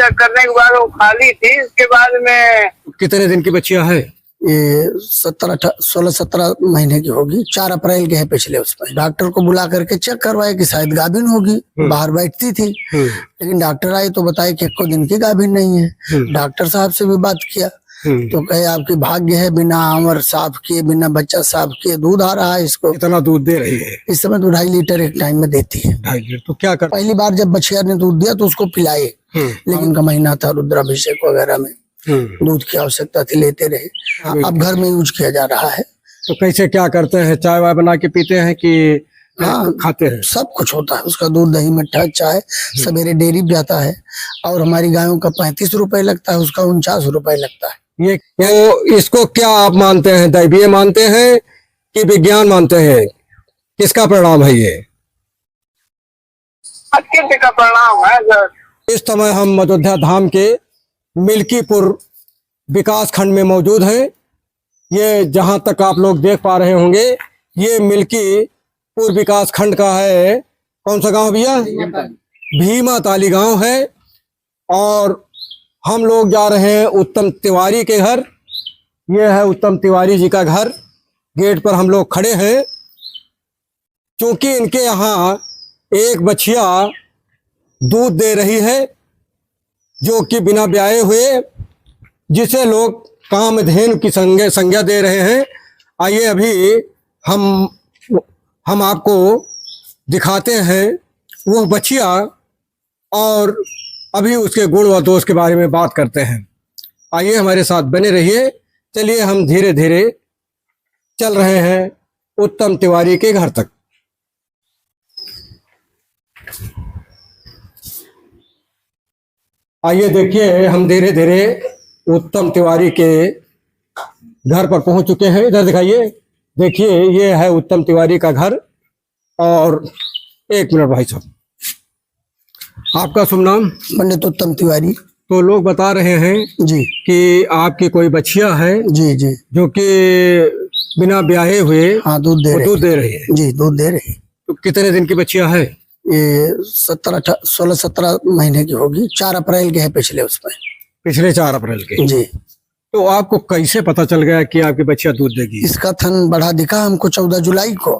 Check करने के बाद वो खाली थी। इसके बाद में कितने दिन की बच्चियां है? ये 16-17 महीने की होगी। 4 अप्रैल के है पिछले। उसमें डॉक्टर को बुला करके चेक करवाए कि शायद गाभिन होगी। बाहर बैठती थी, लेकिन डॉक्टर आए तो बताए कि 1 दिन की गाभिन नहीं है। डॉक्टर साहब से भी बात किया तो कहे आपकी भाग्य है, बिना आंवर साफ किए, बिना बच्चा साफ किए दूध आ रहा है इसको। कितना दूध दे रही है? इस समय तो 2.5 लीटर एक टाइम में देती है। 2.5 लीटर। तो क्या कर, पहली बार जब बछिया ने दूध दिया तो उसको पिलाए, लेकिन उनका महीना था, रुद्राभिषेक वगैरह में दूध की आवश्यकता थी, लेते रहे। अब घर में यूज किया जा रहा है। तो कैसे क्या करते हैं? चाय वाय बना के पीते हैं कि खाते हैं? सब कुछ होता है उसका। दूध, दही, मिठाई, चाय, सवेरे डेयरी भी जाता है। और हमारी गायों का 35 रुपए लगता है, उसका 49 रुपए लगता है। ये तो इसको क्या आप मानते हैं? दैवीय मानते हैं कि विज्ञान मानते हैं? किसका परिणाम है ये? प्रकृति का परिणाम है सर। इस समय हम अयोध्या धाम के मिल्कीपुर विकास खंड में मौजूद हैं। ये जहां तक आप लोग देख पा रहे होंगे, ये मिल्कीपुर विकास खंड का है। कौन सा गांव भैया? भीमा ताली गांव है। और हम लोग जा रहे हैं उत्तम तिवारी के घर। ये है उत्तम तिवारी जी का घर। गेट पर हम लोग खड़े हैं क्योंकि इनके यहाँ एक बछिया दूध दे रही है जो कि बिना ब्याहे हुए, जिसे लोग कामधेनु की संज्ञा दे रहे हैं। आइए अभी हम आपको दिखाते हैं वो बछिया और अभी उसके गुण व दोष के बारे में बात करते हैं। आइए हमारे साथ बने रहिए। चलिए हम धीरे धीरे चल रहे हैं उत्तम तिवारी के घर तक। आइए देखिए, हम धीरे धीरे उत्तम तिवारी के घर पर पहुंच चुके हैं। इधर दिखाइए, देखिए ये है उत्तम तिवारी का घर। और 1 मिनट भाई साहब, आपका शुभ नाम? पंडित उत्तम तिवारी। तो लोग बता रहे हैं जी कि आपकी कोई बछिया है जी जी, जो कि बिना ब्याहे हुए हाँ दूध दे रही है। जी, दूध दे रही। तो कितने दिन की बछिया है? ये 16-17 महीने की होगी। 4 अप्रैल के है पिछले। उसमें पिछले 4 अप्रैल के। जी। तो आपको कैसे पता चल गया कि आपकी बच्चिया दूध देगी? इसका थन बढ़ा दिखा हमको 14 जुलाई को।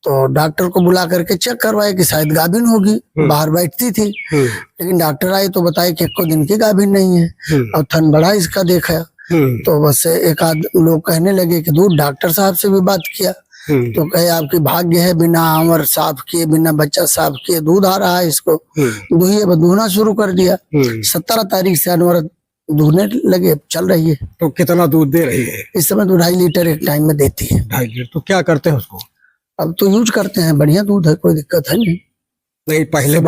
तो डॉक्टर को बुला करके चेक करवाए कि शायद गाभिन होगी। बाहर बैठती थी, लेकिन डॉक्टर आए तो बताए कि 1 दिन की गाभिन नहीं है। और थन बढ़ा इसका देखा तो बस एक आध लोग कहने लगे कि दूध। डॉक्टर साहब से भी बात किया तो कहे आपकी भाग्य है, बिना आंवर साफ किए, बिना बच्चा साफ किए दूध आ रहा है इसको। दूहना शुरू कर दिया। 17 तारीख से अनवरत दूहने लगे, चल रही है। तो कितना दूध दे रही है? इस समय तो 2.5 लीटर एक टाइम में देती है। 2.5 लीटर। तो क्या करते हैं उसको? अब तो यूज करते हैं, बढ़िया दूध है, कोई दिक्कत है नहीं। नहीं, पहली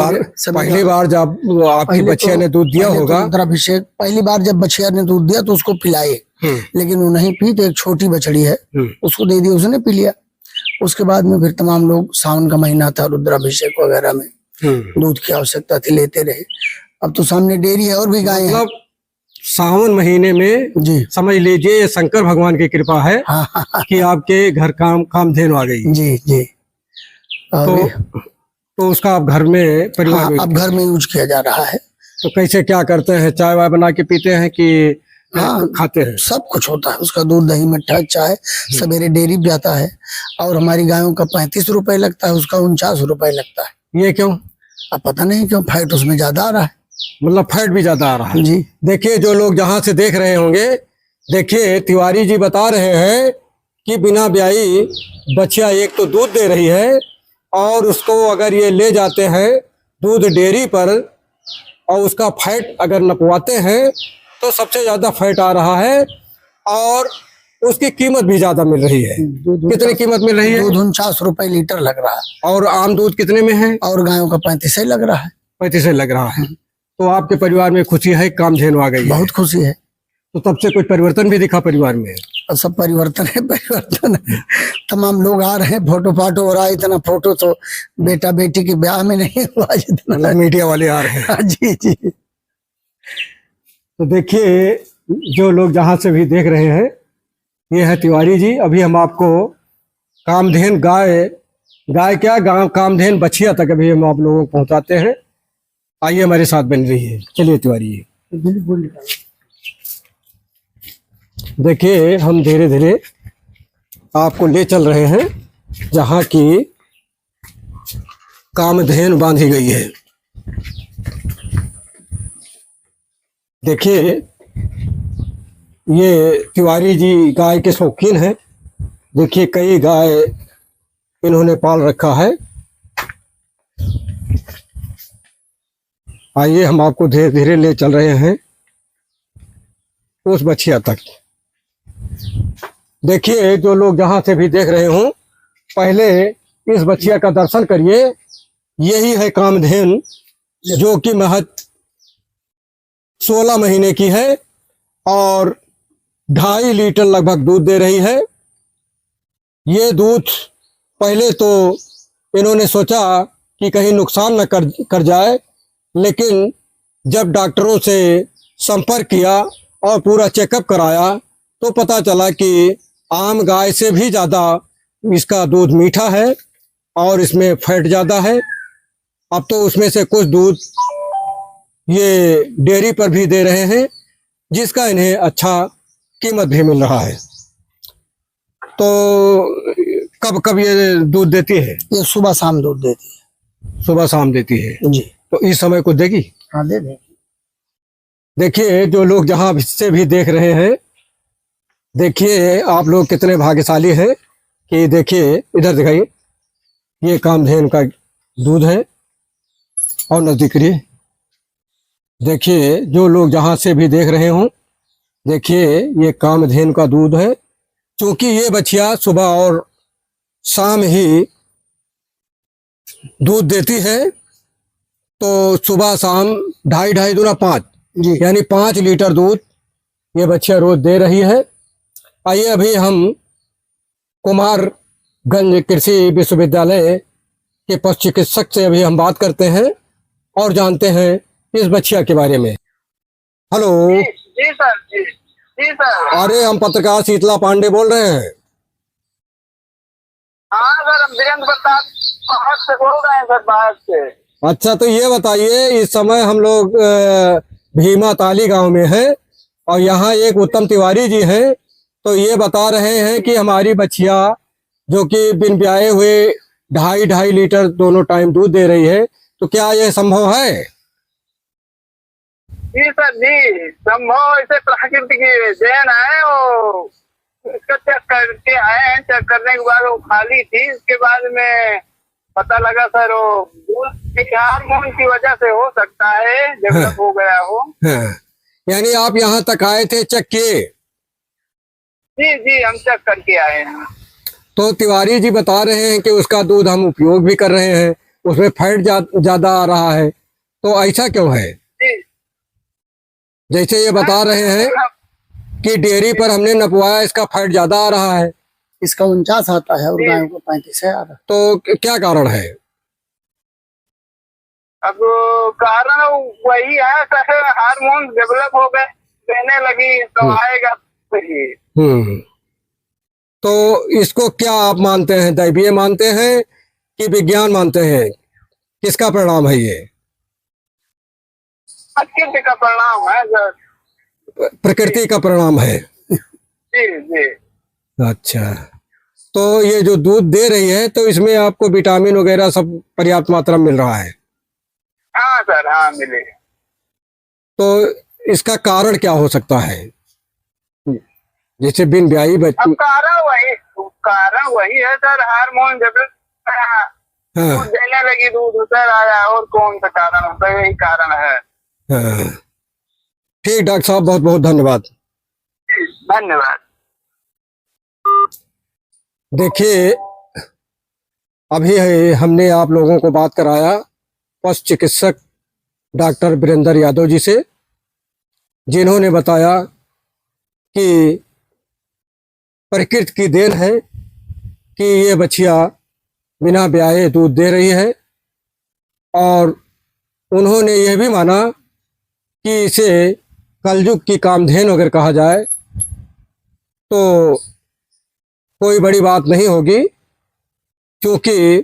बार जब आपकी बच्चिया ने दूध दिया होगा। रुद्राभिषेक पहली बार जब बछिया ने दूध दिया तो उसको पिलाए, लेकिन वो नहीं पी। तो एक छोटी बछड़ी है उसको दे दी, उसने पी लिया। उसके बाद में फिर तमाम लोग, सावन का महीना था, रुद्राभिषेक वगैरह में दूध की आवश्यकता थी, लेते रहे। अब तो सामने डेयरी है और भी गाय है। सावन महीने में जी, समझ लीजिए ये शंकर भगवान की कृपा है। हाँ। कि आपके घर कामधेनु आ गई। जी जी। तो उसका आप घर में परिवार में अब घर में यूज किया जा रहा है। तो कैसे क्या करते हैं? चाय वाय बना के पीते हैं कि खाते हैं? सब कुछ होता है उसका। दूध, दही, मिठाई, चाय, सवेरे डेयरी भी जाता है। और हमारी गायों का 35 रुपए लगता है, उसका 49 रुपए लगता है। ये क्यों? अब पता नहीं क्यों, फैट उसमें ज्यादा आ रहा है। मतलब फैट भी ज्यादा आ रहा है जी। देखिए, जो लोग जहां से देख रहे होंगे, देखिए तिवारी जी बता रहे हैं कि बिना ब्याही बच्चिया एक तो दूध दे रही है, और उसको अगर ये ले जाते हैं दूध डेयरी पर और उसका फैट अगर नपवाते हैं तो सबसे ज्यादा फैट आ रहा है। और उसकी कीमत भी ज्यादा मिल रही है। कितनी कीमत मिल रही है? दूध 49 रुपए लीटर लग रहा है। और आम दूध कितने में है? और गायों का 35 ही लग रहा है। 35 लग रहा है। तो आपके परिवार में खुशी है, कामधेनु आ गई? बहुत खुशी है। तो तब से कुछ परिवर्तन भी दिखा परिवार में? और सब परिवर्तन है, परिवर्तन है। तमाम लोग आ रहे हैं, फोटो फाटो हो रहा है। इतना फोटो तो बेटा बेटी के ब्याह में नहीं हुआ जितना मीडिया वाले आ रहे हैं। जी जी। तो देखिए, जो लोग जहां से भी देख रहे हैं, ये है तिवारी जी। अभी हम आपको कामधेनु गाय क्या कामधेनु बछिया तक अभी हम आप लोगों को पहुंचाते हैं। आइए हमारे साथ बन रही है। चलिए तिवारी जी, देखिए हम धीरे धीरे आपको ले चल रहे हैं जहाँ की कामधेनु बांधी गई है। देखिए ये तिवारी जी गाय के शौकीन हैं। देखिए कई गाय इन्होंने पाल रखा है। आइए हम आपको धीरे धीरे ले चल रहे हैं उस बछिया तक। देखिए जो लोग जहां से भी देख रहे हों, पहले इस बछिया का दर्शन करिए। यही है कामधेनु, जो कि महज 16 महीने की है और 2.5 लीटर लगभग दूध दे रही है। ये दूध पहले तो इन्होंने सोचा कि कहीं नुकसान न कर जाए, लेकिन जब डॉक्टरों से संपर्क किया और पूरा चेकअप कराया तो पता चला कि आम गाय से भी ज़्यादा इसका दूध मीठा है और इसमें फैट ज़्यादा है। अब तो उसमें से कुछ दूध ये डेयरी पर भी दे रहे हैं, जिसका इन्हें अच्छा कीमत भी मिल रहा है। तो कब कब ये दूध देती है? ये सुबह शाम दूध देती सुबह शाम देती है है जी। तो इस समय कुछ देगी? हाँ दे देगी। देखिए जो लोग जहाँ से भी देख रहे हैं, देखिए आप लोग कितने भाग्यशाली हैं कि देखिए इधर दिखाइए, ये कामधेनु का दूध है। और नजदीक रहिए, देखिए जो लोग जहाँ से भी देख रहे हों, देखिए ये कामधेनु का दूध है। क्योंकि ये बछिया सुबह और शाम ही दूध देती है, तो सुबह शाम 2.5 दूना 5 जी। यानी 5 लीटर दूध ये बच्चियाँ रोज दे रही है। आइए अभी हम कुमारगंज कृषि विश्वविद्यालय के पशु चिकित्सक से अभी हम बात करते हैं और जानते हैं इस बच्चिया के बारे में। हेलो। जी सर, जी सर। अरे हम पत्रकार शीतला पांडे बोल रहे हैं। हाँ सर, हम वीरेंद्र प्रताप बाहर से बोल रहे हैं सर, बाहर से। अच्छा तो ये बताइए, इस समय हम लोग भीमा ताली गांव में हैं और यहाँ एक उत्तम तिवारी जी हैं, तो ये बता रहे हैं कि हमारी बछिया जो कि बिन ब्याए हुए 2.5 लीटर दोनों टाइम दूध दे रही है, तो क्या ये संभव है? जी सर जी, संभव इसे प्रकृति की देन है। वो इसका चेक करके आए हैं, चेक करने के बाद वो खाली थी। इसके बाद में पता लगा सर वो दूध के हार्मोन की वजह से हो सकता है डेवलप हो गया हो। हाँ। यानी आप यहाँ तक आए थे, चेक किए? जी जी, हम चेक करके आए हैं। तो तिवारी जी बता रहे हैं कि उसका दूध हम उपयोग भी कर रहे हैं, उसमें फैट ज्यादा आ रहा है, तो ऐसा क्यों है? जी, जैसे ये बता रहे हैं कि डेयरी पर हमने नपवाया, इसका फैट ज्यादा आ रहा है। इसका 49 आता है और गायों को 35 है आ रहा। तो क्या कारण है? अब कारण वही है सर, हार्मोन डेवलप हो गए, देने लगी तो आएगा सही। तो इसको क्या आप मानते हैं, दैवीय मानते हैं कि विज्ञान मानते हैं? किसका परिणाम है ये? प्रकृति का परिणाम है सर। प्रकृति का परिणाम है। जी जी। अच्छा, तो ये जो दूध दे रही है तो इसमें आपको विटामिन वगैरह सब पर्याप्त मात्रा में मिल रहा है? हाँ सर, हाँ मिलेगा। तो इसका कारण क्या हो सकता है? जैसे बिन ब्याही अब कारण वही है सर, हार्मोन डेवलप हाँ। देने लगी, दूध उतर आया, और कौन सा कारण होता है? यही कारण है। हाँ। ठीक डॉक्टर साहब, बहुत बहुत धन्यवाद। धन्यवाद। देखिए अभी हमने आप लोगों को बात कराया पशु चिकित्सक डॉक्टर वीरेंद्र यादव जी से, जिन्होंने बताया कि प्रकृति की देन है कि ये बछिया बिना ब्याहे दूध दे रही है, और उन्होंने यह भी माना कि इसे कलयुग की कामधेनु अगर कहा जाए तो कोई बड़ी बात नहीं होगी, क्योंकि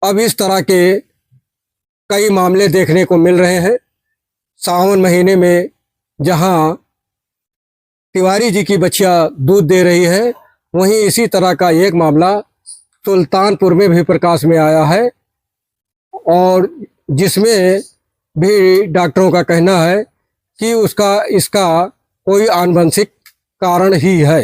अब इस तरह के कई मामले देखने को मिल रहे हैं। सावन महीने में जहां तिवारी जी की बच्चियां दूध दे रही है, वहीं इसी तरह का एक मामला सुल्तानपुर में भी प्रकाश में आया है, और जिसमें भी डॉक्टरों का कहना है कि इसका कोई आनुवंशिक कारण ही है।